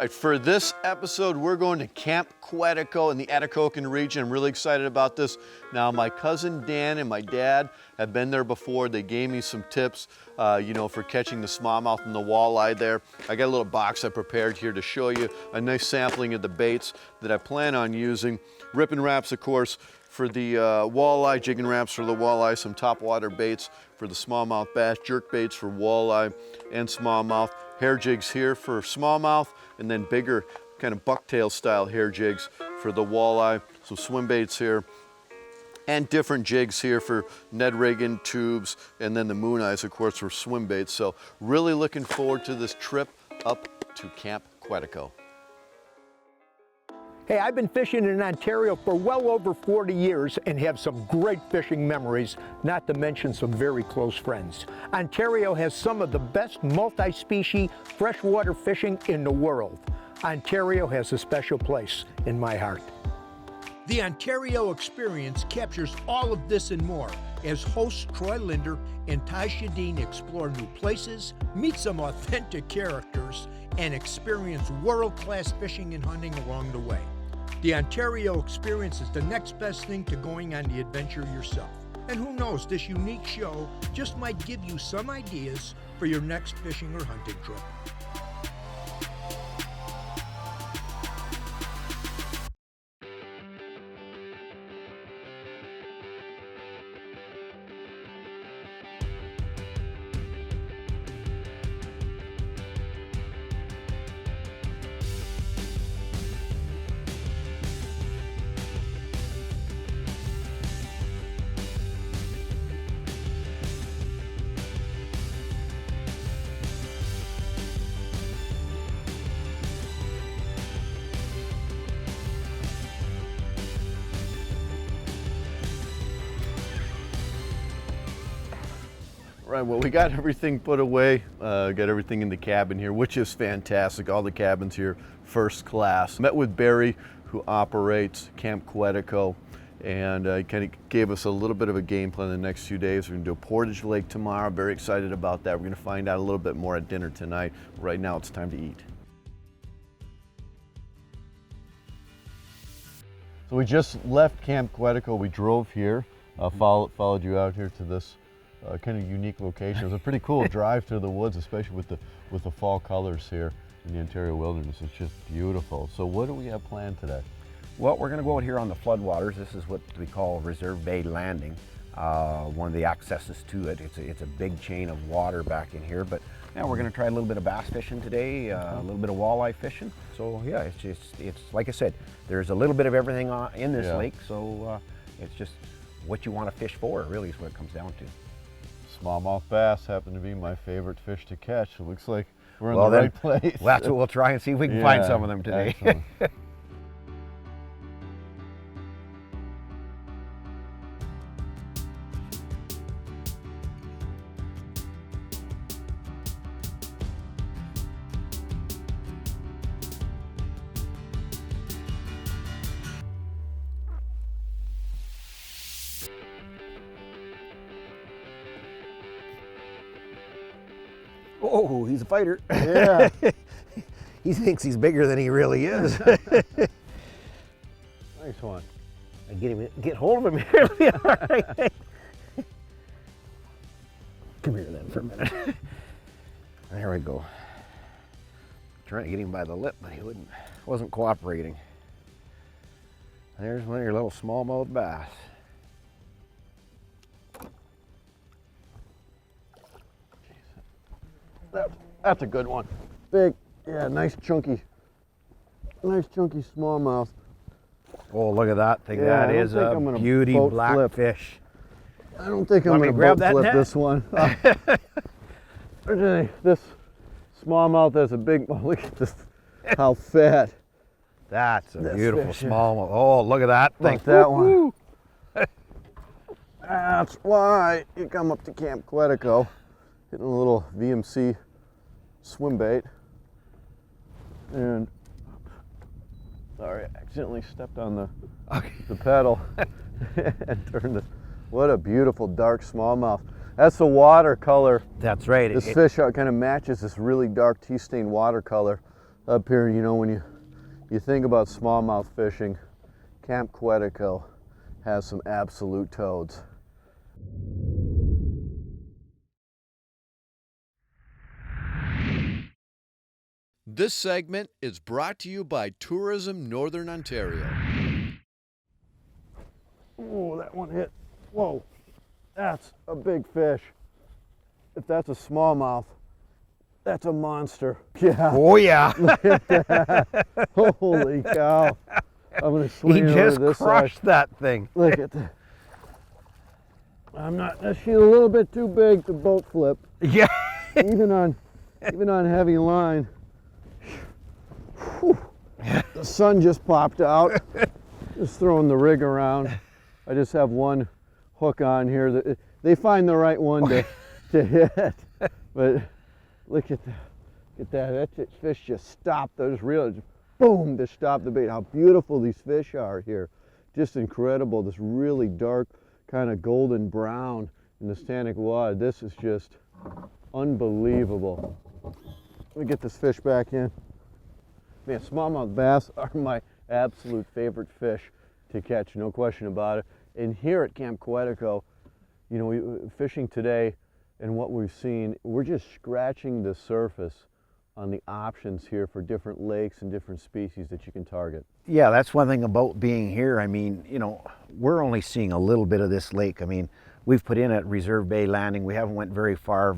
Right, for this episode, we're going to Camp Quetico in the Atikokan region. I'm really excited about this. Now, my cousin Dan and my dad have been there before. They gave me some tips, for catching the smallmouth and the walleye there. I got a little box I prepared here to show you a nice sampling of the baits that I plan on using. Ripping wraps, of course, for the walleye, jigging wraps for the walleye, some topwater baits for the smallmouth bass, jerk baits for walleye and smallmouth, hair jigs here for smallmouth, and then bigger kind of bucktail style hair jigs for the walleye. Some swim baits here and different jigs here for Ned rigging, tubes, and then the moon eyes, of course, for swim baits. So really looking forward to this trip up to Camp Quetico. Hey, I've been fishing in Ontario for well over 40 years and have some great fishing memories, not to mention some very close friends. Ontario has some of the best multi-species freshwater fishing in the world. Ontario has a special place in my heart. The Ontario Experience captures all of this and more as hosts Troy Lindner and Ty Shadeen explore new places, meet some authentic characters, and experience world-class fishing and hunting along the way. The Ontario Experience is the next best thing to going on the adventure yourself. And who knows, this unique show just might give you some ideas for your next fishing or hunting trip. Right, well, we got everything put away, got everything in the cabin here, which is fantastic. All the cabins here, first class. Met with Barry, who operates Camp Quetico, and he kind of gave us a little bit of a game plan the next few days. We're gonna do Portage Lake tomorrow, very excited about that. We're gonna find out a little bit more at dinner tonight. Right now, it's time to eat. So we just left Camp Quetico. We drove here, followed you out here to this kind of unique location. It was a pretty cool drive through the woods, especially with the fall colors here in the Ontario wilderness. It's just beautiful. So what do we have planned today? Well, we're going to go out here on the floodwaters. This is what we call Reserve Bay Landing. One of the accesses to it. It's a big chain of water back in here. But yeah, we're going to try a little bit of bass fishing today, a little bit of walleye fishing. So yeah, it's like I said, there's a little bit of everything in this lake. So it's just what you want to fish for, really, is what it comes down to. Smallmouth bass happen to be my favorite fish to catch. It looks like we're in the right place. Well, that's what we'll try and see if we can find some of them today. Oh, he's a fighter. Yeah. He thinks he's bigger than he really is. Nice one. I get hold of him here. It'll be all right. Come here then for a minute. There we go. Trying to get him by the lip, but he wasn't cooperating. There's one of your little smallmouth bass. That's a good one. Big, yeah, nice chunky smallmouth. Oh, look at that thing. Yeah, that is a beauty black fish. I don't think I'm going to boat flip this one. This smallmouth has a big, look at this, how fat. That's a beautiful smallmouth. Oh, look at that thing. Like that one. That's why you come up to Camp Quetico, getting a little VMC swim bait. And, sorry, I accidentally stepped on the pedal and turned it. What a beautiful dark smallmouth. That's the watercolor. That's right. This fish kind of matches this really dark tea stain watercolor up here. You know, when you think about smallmouth fishing, Camp Quetico has some absolute toads. This segment is brought to you by Tourism Northern Ontario. Oh, that one hit. Whoa, that's a big fish. If that's a smallmouth, that's a monster. Yeah. Oh yeah. Look at that. Holy cow. I'm going to swing He it over just to this crushed side. that thing. Look at that. I'm not, she's a little bit too big to boat flip. Yeah. even on heavy line. Whew. The sun just popped out. Just throwing the rig around. I just have one hook on here. They find the right one to hit. But look at that. That fish just stopped. Those real, boom, to stop the bait. How beautiful these fish are here. Just incredible. This really dark kind of golden brown in the standing water. This is just unbelievable. Let me get this fish back in. Man, smallmouth bass are my absolute favorite fish to catch, no question about it. And here at Camp Quetico, you know, fishing today and what we've seen, we're just scratching the surface on the options here for different lakes and different species that you can target. Yeah, that's one thing about being here. I mean, you know, we're only seeing a little bit of this lake. I mean, we've put in at Reserve Bay Landing. We haven't went very far,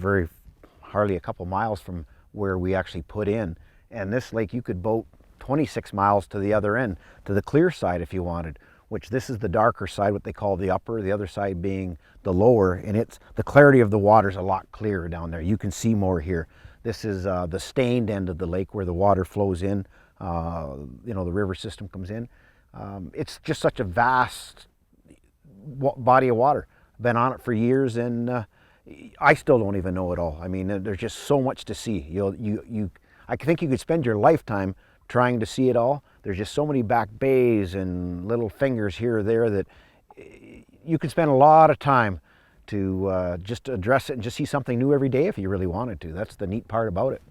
hardly a couple miles from where we actually put in. And this lake, you could boat 26 miles to the other end, to the clear side if you wanted, which this is the darker side, what they call the upper, the other side being the lower, and it's the clarity of the water's a lot clearer down there. You can see more here. This is the stained end of the lake where the water flows in, you know, the river system comes in. It's just such a vast body of water. Been on it for years, and I still don't even know it all. I mean, there's just so much to see. I think you could spend your lifetime trying to see it all. There's just so many back bays and little fingers here or there that you could spend a lot of time to just address it and just see something new every day if you really wanted to. That's the neat part about it.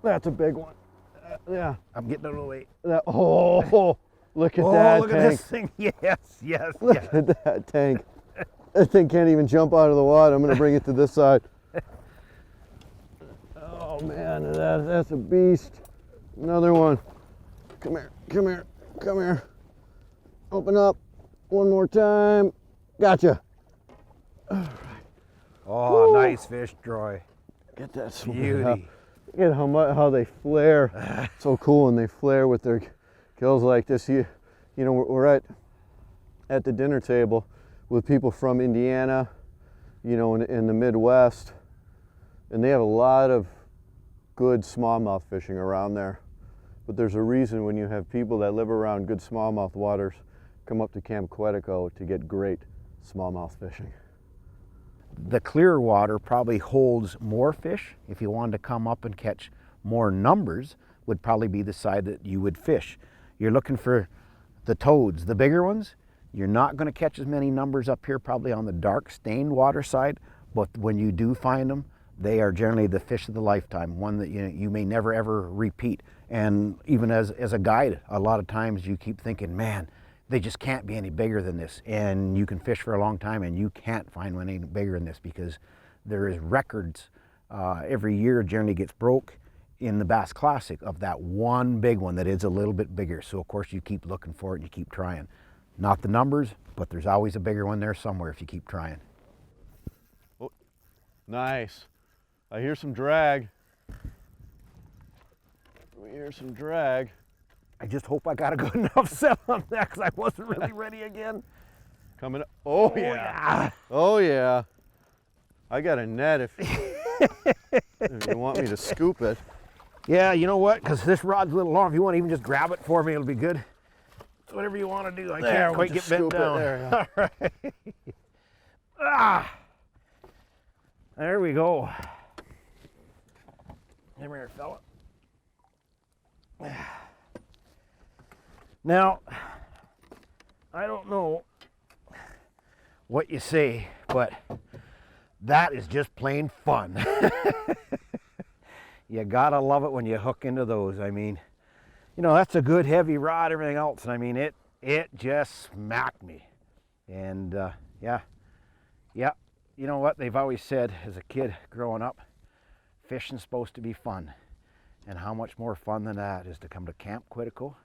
That's a big one. Yeah. I'm getting out of the way. Oh, look at that look tank. at this thing. Yes. Look at that tank. That thing can't even jump out of the water. I'm going to bring it to this side. Oh man, that's a beast. Another one. Come here, come here, come here. Open up one more time. Gotcha. All right. Oh, Woo. nice fish, Troy. Get that Beauty. Look at how they flare. So cool when they flare with their gills like this. You know, we're at the dinner table with people from Indiana, you know, in the Midwest, and they have a lot of good smallmouth fishing around there. But there's a reason when you have people that live around good smallmouth waters come up to Camp Quetico to get great smallmouth fishing. The clear water probably holds more fish. If you wanted to come up and catch more numbers, would probably be the side that you would fish. You're looking for the toads, the bigger ones. You're not going to catch as many numbers up here probably on the dark stained water side, but when you do find them, they are generally the fish of the lifetime, one that you may never ever repeat. And even as a guide, a lot of times you keep thinking, man, they just can't be any bigger than this. And you can fish for a long time and you can't find one any bigger than this, because there is records every year generally gets broke in the Bass Classic of that one big one that is a little bit bigger. So of course you keep looking for it and you keep trying. Not the numbers, but there's always a bigger one there somewhere if you keep trying. Oh, nice. I hear some drag. We hear some drag. I just hope I got a good enough set on that, because I wasn't really ready again. Coming up. Oh yeah. Oh yeah. I got a net if you want me to scoop it. Yeah, you know what? Because this rod's a little long. If you want to even just grab it for me, it'll be good. Whatever you want to do. I can't quite get bent down. There, yeah. All right. There we go. Come here, fella. Now, I don't know what you say, but That is just plain fun. You gotta love it when you hook into those. I mean, you know, that's a good heavy rod, everything else. And I mean, it just smacked me. And yeah, you know what they've always said as a kid growing up, fishing's supposed to be fun. And how much more fun than that is to come to Camp Quetico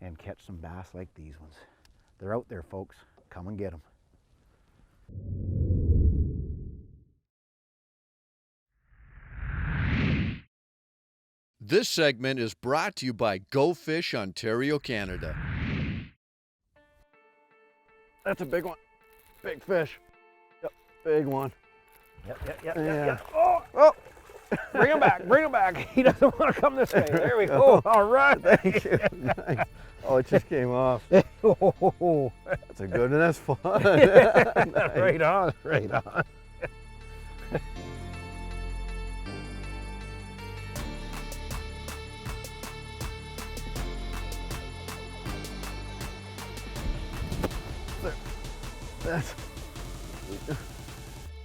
and catch some bass like these ones. They're out there, folks. Come and get them. This segment is brought to you by Go Fish Ontario, Canada. That's a big one. Big fish. Yep, big one. Yep. Oh! Bring him back, bring him back. He doesn't want to come this way. There we go. All right. Thank you. Nice. Oh, it just came off. Oh. That's a good one. That's fun. Nice. Right on, right on.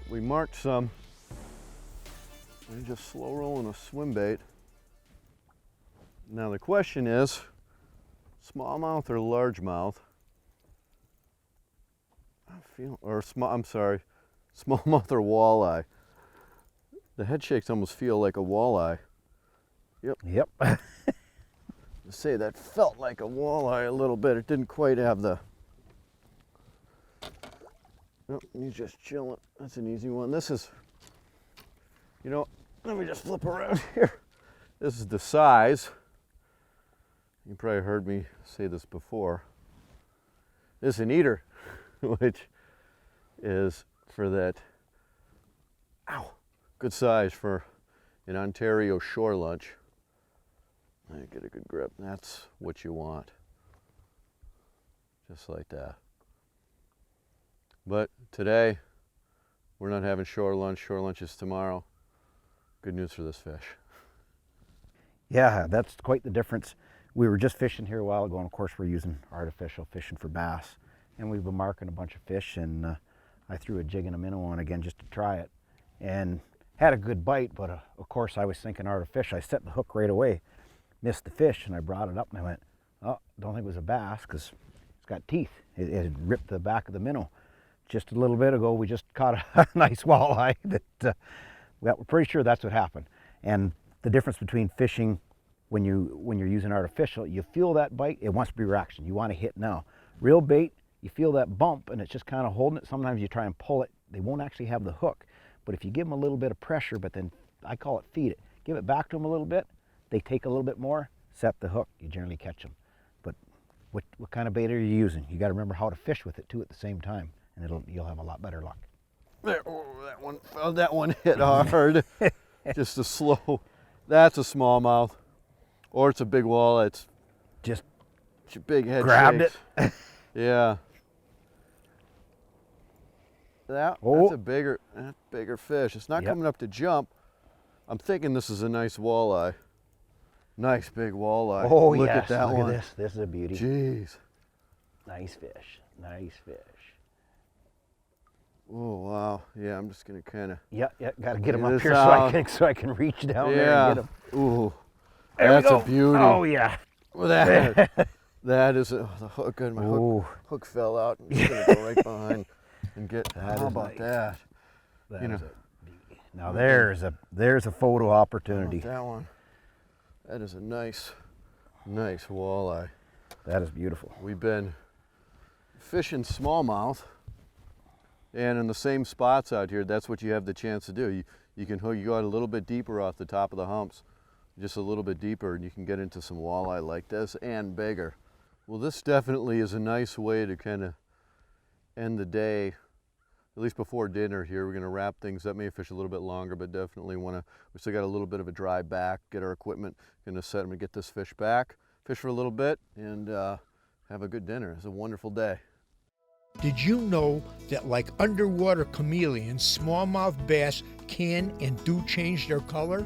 We marked some. We're just slow rolling a swim bait. Now the question is, smallmouth or largemouth? I'm sorry, smallmouth or walleye? The head shakes almost feel like a walleye. Yep. To say that felt like a walleye a little bit. It didn't quite have the. Nope, he's just chilling. That's an easy one. This is, you know, let me just flip around here. This is the size. You probably heard me say this before. This is an eater, which is for that, good size for an Ontario shore lunch. I get a good grip. That's what you want. Just like that. But today, we're not having shore lunch. Shore lunch is tomorrow. Good news for this fish. Yeah, that's quite the difference. We were just fishing here a while ago, and of course we're using artificial fishing for bass. And we've been marking a bunch of fish, and I threw a jig and a minnow on again just to try it. And had a good bite, but of course I was thinking artificial. I set the hook right away, missed the fish, and I brought it up and I went, oh, don't think it was a bass because it's got teeth. It had ripped the back of the minnow. Just a little bit ago, we just caught a nice walleye that, well, we're pretty sure that's what happened. And the difference between fishing when you're using artificial, you feel that bite, it wants to be reaction. You want to hit now. Real bait, you feel that bump and it's just kind of holding it. Sometimes you try and pull it, they won't actually have the hook. But if you give them a little bit of pressure, but then I call it feed it, give it back to them a little bit, they take a little bit more, set the hook, you generally catch them. But what kind of bait are you using? You got to remember how to fish with it too at the same time. And you'll have a lot better luck. There, that one hit hard. Just a slow. That's a smallmouth, or it's a big walleye. It's just a big head. Grabbed shakes. it. Yeah. That's a bigger fish. It's not coming up to jump. I'm thinking this is a nice walleye. Nice big walleye. Oh, look yes. at that look one. At this. This is a beauty. Jeez. Nice fish. Nice fish. Oh wow. Yeah, I'm just gonna kind of. Yeah. Got to get him up this here out. so I can reach down there and get him. Ooh. There That's we go. a beauty. Oh yeah. Well, that is the hook. Good, my hook fell out. I'm just gonna go right behind and get. How about that? That is a beauty. Now there's a photo opportunity. That one. That is a nice walleye. That is beautiful. We've been fishing smallmouth, and in the same spots out here, that's what you have the chance to do. You can hook. You go out a little bit deeper off the top of the humps, just a little bit deeper, and you can get into some walleye like this and bigger. Well, this definitely is a nice way to kind of end the day, at least before dinner here. We're going to wrap things up, maybe fish a little bit longer, but definitely we still got a little bit of a drive back, get our equipment, going to set them to get this fish back, fish for a little bit, and have a good dinner. It's a wonderful day. Did you know that like underwater chameleons, smallmouth bass can and do change their color?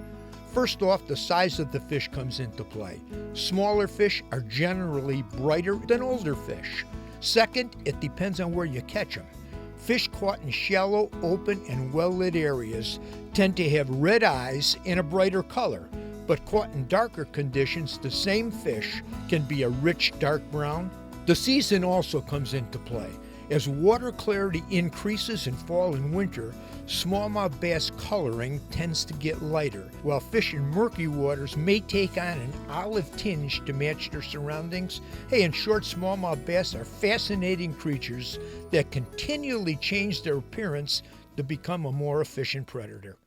First off, the size of the fish comes into play. Smaller fish are generally brighter than older fish. Second, it depends on where you catch them. Fish caught in shallow, open, and well-lit areas tend to have red eyes and a brighter color, but caught in darker conditions, the same fish can be a rich dark brown. The season also comes into play. As water clarity increases in fall and winter, smallmouth bass coloring tends to get lighter, while fish in murky waters may take on an olive tinge to match their surroundings. Hey, in short, smallmouth bass are fascinating creatures that continually change their appearance to become a more efficient predator.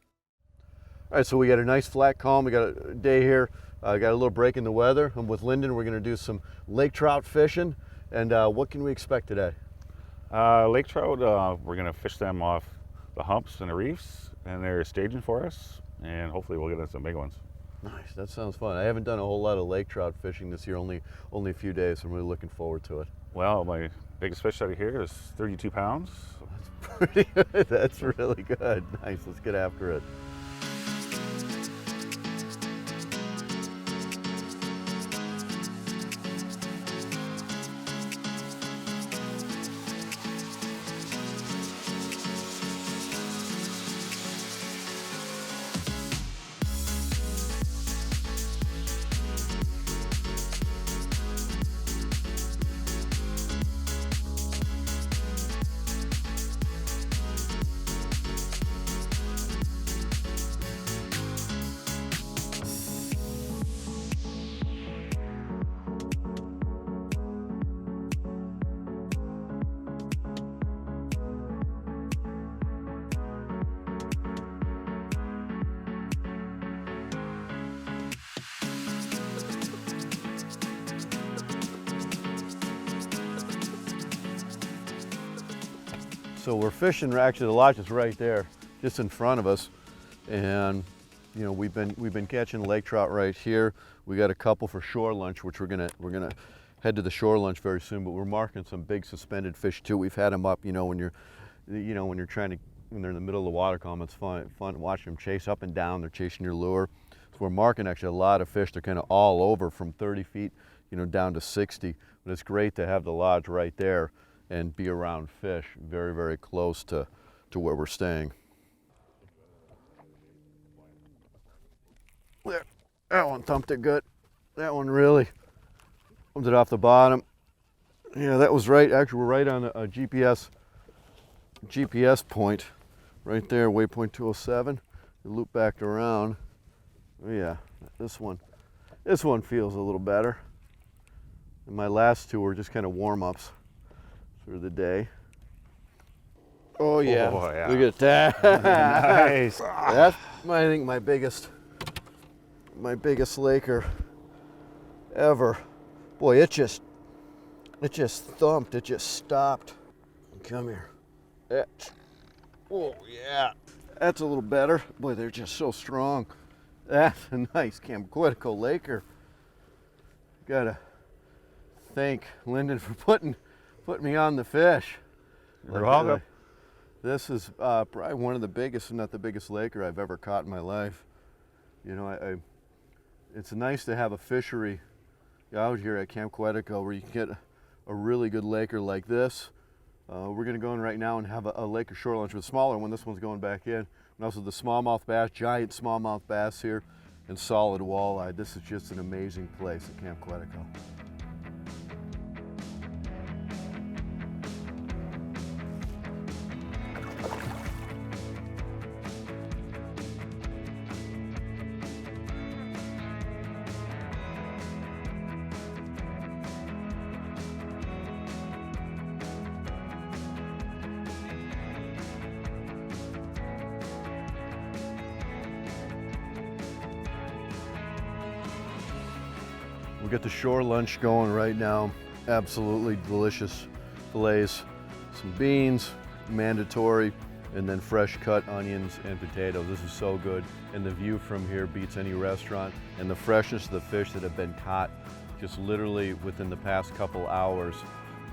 All right, so we got a nice flat calm. We got a day here. Got a little break in the weather. I'm with Lindner. We're going to do some lake trout fishing. And what can we expect today? Lake trout, we're going to fish them off the humps and the reefs, and they're staging for us, and hopefully we'll get some big ones. Nice, that sounds fun. I haven't done a whole lot of lake trout fishing this year, only a few days. So I'm really looking forward to it. Well, my biggest fish out of here is 32 pounds. That's pretty good. That's really good. Nice, let's get after it. So we're fishing, actually the lodge is right there, just in front of us. And you know, we've been catching lake trout right here. We got a couple for shore lunch, which we're gonna head to the shore lunch very soon, but we're marking some big suspended fish too. We've had them up, when they're in the middle of the water column, it's fun watching them chase up and down. They're chasing your lure. So we're marking actually a lot of fish. They're kind of all over from 30 feet, down to 60. But it's great to have the lodge right there and be around fish very, very close to where we're staying. There, that one thumped it good. That one really thumped it off the bottom. Yeah, that was right. Actually, we're right on a GPS point right there, waypoint 207. We loop back around. Oh yeah, this one feels a little better. And my last two were just kind of warm-ups for the day. Oh yeah, oh, yeah. Look at that. Nice. That's I think my biggest laker ever. Boy, it just thumped. It just stopped. Come here. Oh yeah, that's a little better. Boy, they're just so strong. That's a nice Quetico laker. Gotta thank Lindner for putting me on the fish. You're welcome. This is probably one of the biggest, if not the biggest laker I've ever caught in my life. It's nice to have a fishery out here at Camp Quetico where you can get a really good laker like this. We're going to go in right now and have a laker shore lunch with a smaller one. This one's going back in. And also the smallmouth bass, giant smallmouth bass here, and solid walleye. This is just an amazing place at Camp Quetico. We got the shore lunch going right now. Absolutely delicious fillets, some beans, mandatory, and then fresh cut onions and potatoes. This is so good. And the view from here beats any restaurant. And the freshness of the fish that have been caught just literally within the past couple hours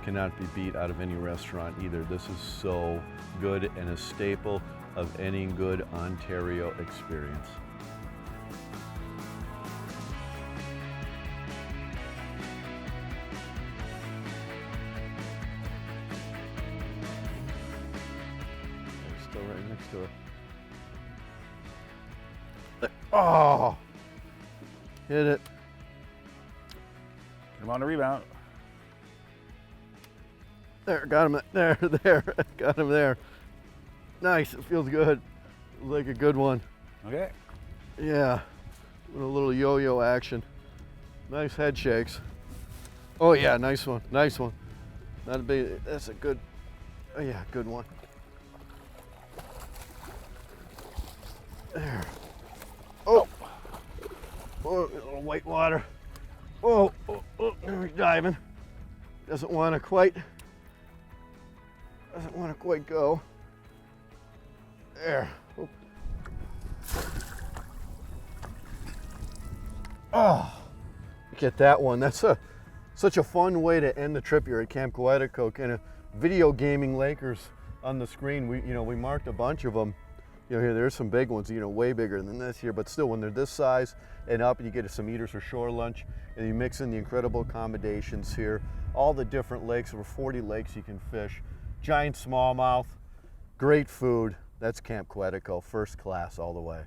cannot be beat out of any restaurant either. This is so good and a staple of any good Ontario experience. to her. Oh, hit it. Come on the rebound. There, got him. There, got him there. Nice, it feels good. Like a good one. Okay. Yeah, with a little yo-yo action. Nice head shakes. Oh yeah, nice one, nice one. Not a big, that's a good, oh yeah, good one. There. Oh, oh, a little white water. Oh, he's diving. Doesn't want to quite go. There. Oh, get that one. That's such a fun way to end the trip here at Camp Quetico. Kind of video gaming Lakers on the screen. We marked a bunch of them. Here there's some big ones. Way bigger than this here, but still, when they're this size and up, you get some eaters or shore lunch, and you mix in the incredible accommodations here. All the different lakes, over 40 lakes you can fish. Giant smallmouth, great food. That's Camp Quetico, first class all the way.